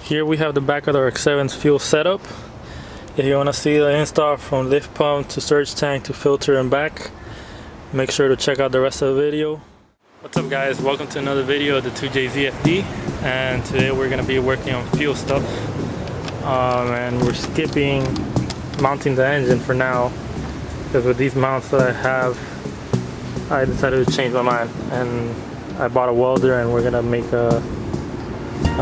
Here we have the back of the RX7's fuel setup. If you want to see the install from lift pump to surge tank to filter and back, make sure to check out the rest of the video. What's up guys, welcome to another video of the 2JZ FD, and today we're going to be working on fuel stuff, and we're skipping mounting the engine for now because with these mounts that I have, I decided to change my mind and I bought a welder and we're going to make a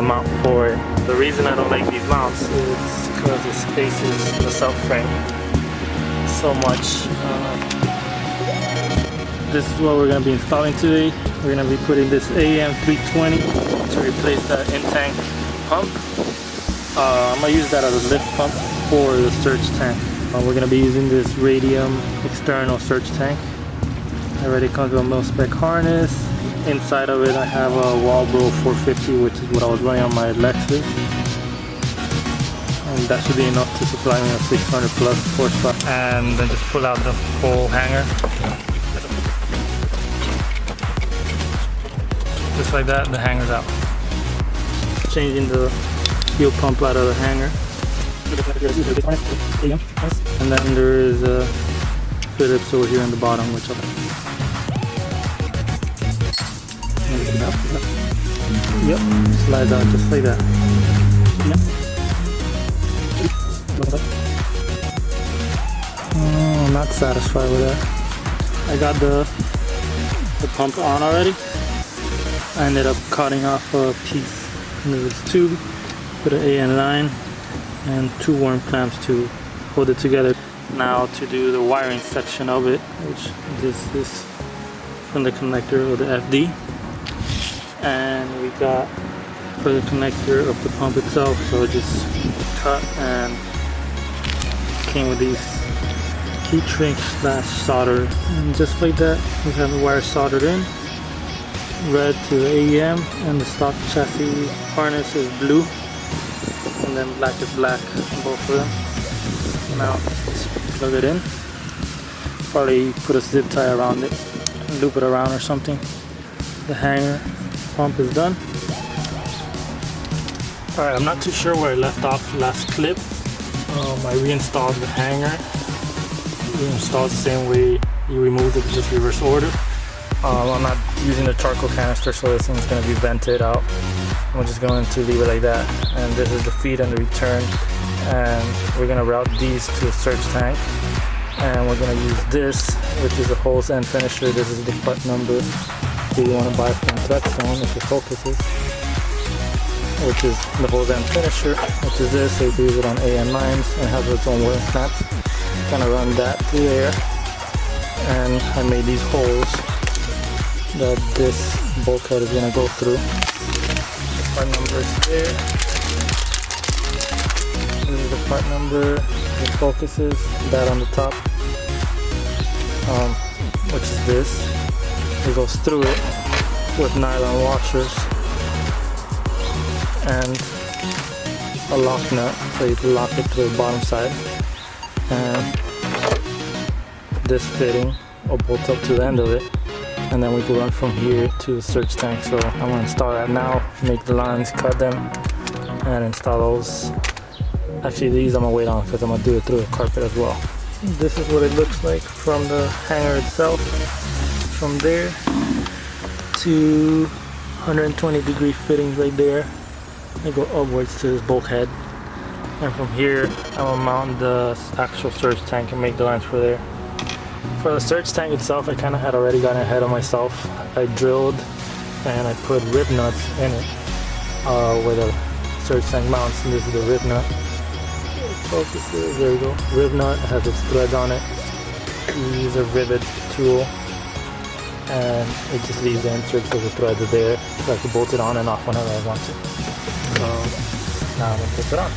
mount for it. The reason I don't like these mounts is because it spaces the subframe so much. This is what we're going to be installing today. We're going to be putting this AM320 to replace that in-tank pump. I'm going to use that as a lift pump for the surge tank. We're going to be using this radium external surge tank. It already comes with a mil-spec harness. Inside of it I have a Walbro 450, which is what I was running on my Lexus. And that should be enough to supply me a 600 plus horsepower. And then just pull out the whole hanger. Just like that, the hanger's out. Changing the fuel pump out of the hanger. And then there is a Phillips over here on the bottom, which Yep, slides out just like that. Oh, I'm not satisfied with that. I got the pump on already. I ended up cutting off a piece of this tube, put an AN line and two worm clamps to hold it together. Now to do the wiring section of it, which is this from the connector of the FD. And we got for the connector of the pump itself, so it just cut and came with these heat shrink slash solder, and just like that we have the wire soldered in. Red to the AEM, and the stock chassis harness is blue, and then black is black on both of them. Now just plug it in, probably put a zip tie around it and loop it around or something. The hanger pump is done. Alright, I'm not too sure where I left off last clip. I reinstalled the hanger. Reinstalled the same way you removed it, just reverse order. I'm not using the charcoal canister, so this thing's going to be vented out. I'm just going to leave it like that. And this is the feed and the return. And we're going to route these to a surge tank. And we're going to use this, which is a hose end finisher. This is the part number that you want to buy from Treadstone if it focuses, which is the hose end finisher, which is this. So you can use it on AN lines and have its own worm clamp. Kind of run that through there, and I made these holes that this bulkhead is going to go through. The part number is there. This is the part number that focuses, that on the top, which is this. It goes through it with nylon washers and a lock nut, so you can lock it to the bottom side. And this fitting will bolt up to the end of it, and then we can run from here to the surge tank. So I'm going to install that now, make the lines, cut them, and install those. Actually these I'm going to wait on because I'm going to do it through the carpet as well. This is what it looks like from the hanger itself. From there to 120 degree fitting right there. I go upwards to this bulkhead. And from here, I'm gonna mount the actual surge tank and make the lines for there. For the surge tank itself, I kind of had already gotten ahead of myself. I drilled and I put rib nuts in it where the surge tank mounts, and this is the rib nut. Focuses, there we go. Rib nut has its threads on it. We use a rivet tool, and it just leaves the insert so the threads are there, so I can bolt it on and off whenever I want to. So now I'm gonna put it on.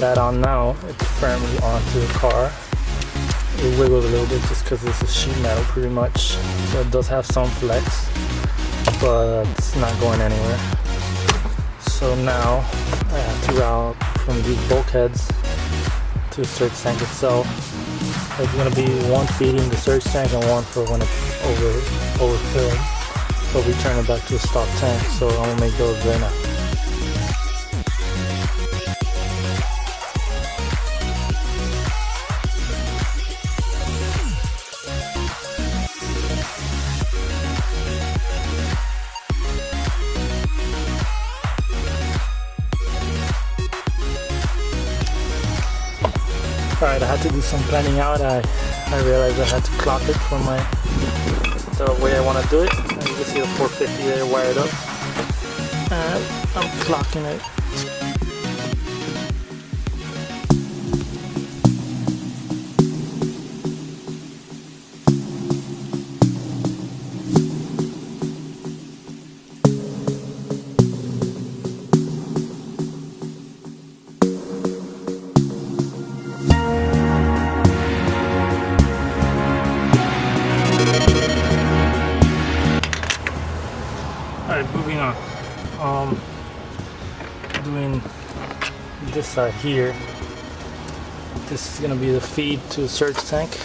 That on now, it's firmly onto the car. It wiggles a little bit just because this is sheet metal pretty much, so it does have some flex, but it's not going anywhere. So now I have to route from these bulkheads to the surge tank itself. There's going to be one feeding the surge tank and one for when it's overfilled. So we turn it back to a stock tank. So I'm going to make those right now. Alright, I had to do some planning out. I realized I had to clock it for the way I want to do it. And you can see the 450 there wired up. And I'm clocking it. Alright, moving on. Doing this side here. This is gonna be the feed to the surge tank.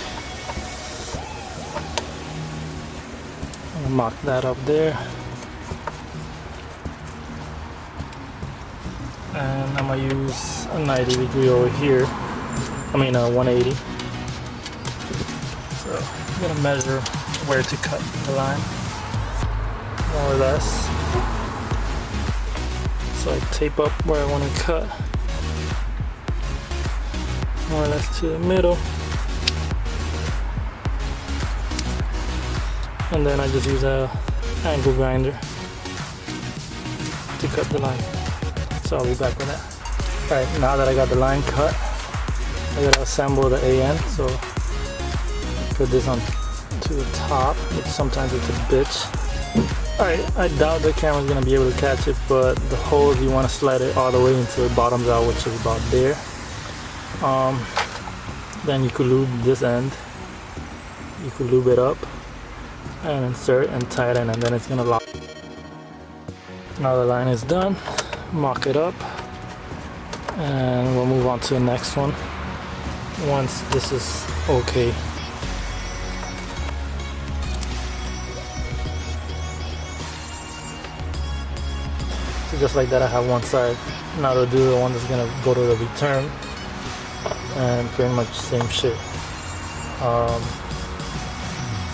I'm gonna mock that up there. And I'm gonna use a 90-degree over here. I mean a 180. So I'm gonna measure where to cut the line, more or less. So I tape up where I want to cut, more or less to the middle, and then I just use a angle grinder to cut the line. So I'll be back with that. Alright, now that I got the line cut, I gotta assemble the AN. So put this on to the top, which sometimes it's a bitch. Alright, I doubt the camera's gonna be able to catch it, but the hose, you want to slide it all the way until it bottoms out, which is about there. Then you could lube this end. You could lube it up and insert and tighten, and then it's gonna lock. Now the line is done, mock it up, and we'll move on to the next one once this is okay. So just like that, I have one side. Now to do the one that's gonna go to the return, and pretty much same shit.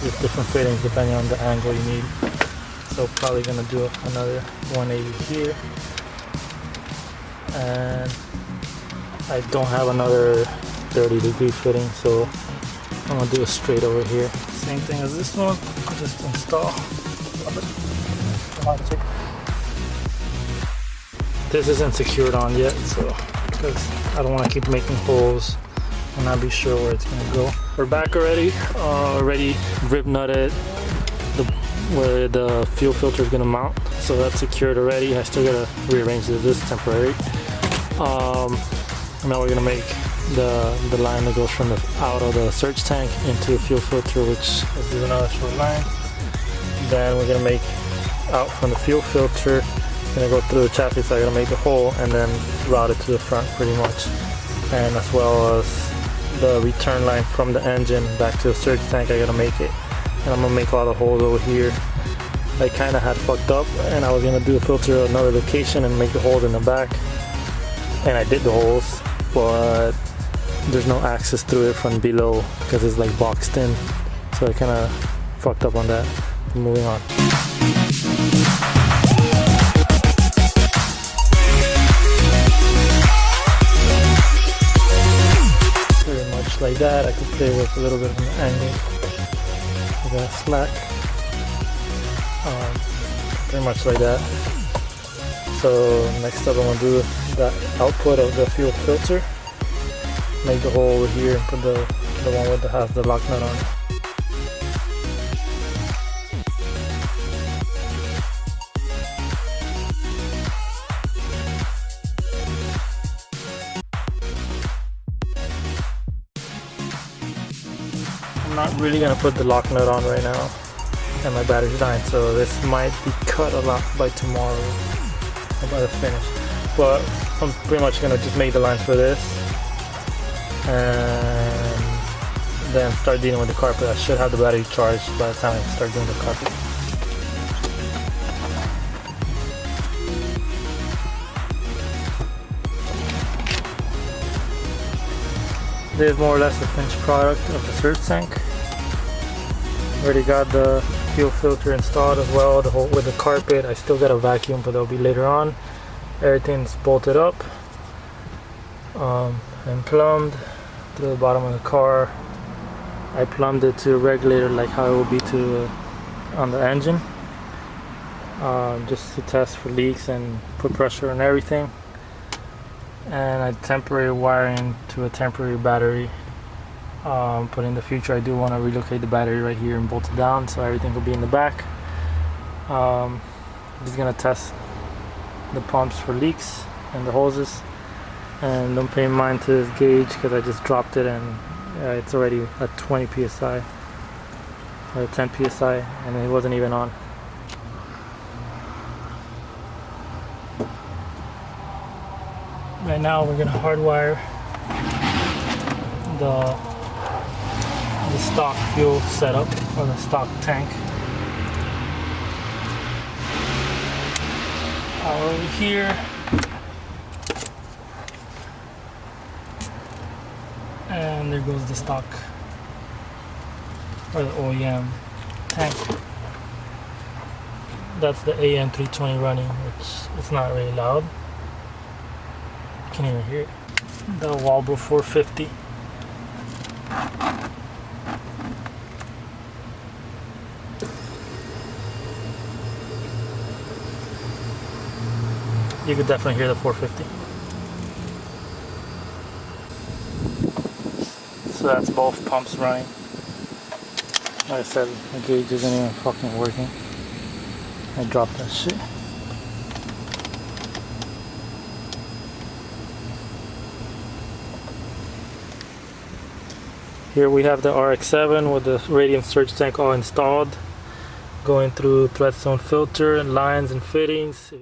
Just different fittings depending on the angle you need. So probably gonna do another 180 here, and I don't have another 30-degree fitting, so I'm gonna do it straight over here. Same thing as this one, just install. This isn't secured on yet, so because I don't want to keep making holes and not be sure where it's gonna go. We're back already. Already rib nutted where the fuel filter is gonna mount, so that's secured already. I still gotta rearrange this temporary. Now we're gonna make the line that goes from the out of the surge tank into the fuel filter, which is another short line. Then we're gonna make out from the fuel filter. Gonna go through the chassis, so I gotta make the hole and then route it to the front pretty much, and as well as the return line from the engine back to the surge tank. I gotta make it, and I'm gonna make all the holes over here. I kind of had fucked up, and I was gonna do a filter at another location and make the holes in the back, and I did the holes, but there's no access through it from below because it's like boxed in, so I kind of fucked up on that. Moving on. Like that, I could play with a little bit of an angle with that slack, pretty much like that. So next up I'm going to do the output of the fuel filter, make the hole over here and put the one with has the lock nut on it. I'm not really gonna put the lock nut on right now, and my battery's dying, so this might be cut a lot by tomorrow. about the finish. But I'm pretty much gonna just make the lines for this and then start dealing with the carpet. I should have the battery charged by the time I start doing the carpet. This is more or less the finished product of the surge tank. Already got the fuel filter installed as well, the whole with the carpet. I still got a vacuum, but that'll be later on. Everything's bolted up and plumbed to the bottom of the car. I plumbed it to a regulator like how it will be to on the engine, just to test for leaks and put pressure on everything. And I temporary wiring to a temporary battery. But in the future I do want to relocate the battery right here and bolt it down so everything will be in the back. Just gonna test the pumps for leaks and the hoses, and don't pay mind to this gauge because I just dropped it and it's already at 20 psi or 10 psi and it wasn't even on. Right now we're gonna hardwire the stock fuel setup, or the stock tank. Power over here. And there goes the stock, or the OEM tank. That's the AM320 running, which is not really loud. You can't even hear it. The Walbro 450. You could definitely hear the 450. So that's both pumps running. Like I said, the gauge isn't even fucking working. I dropped that shit. Here we have the RX7 with the radium surge tank all installed. Going through treadstone filter and lines and fittings.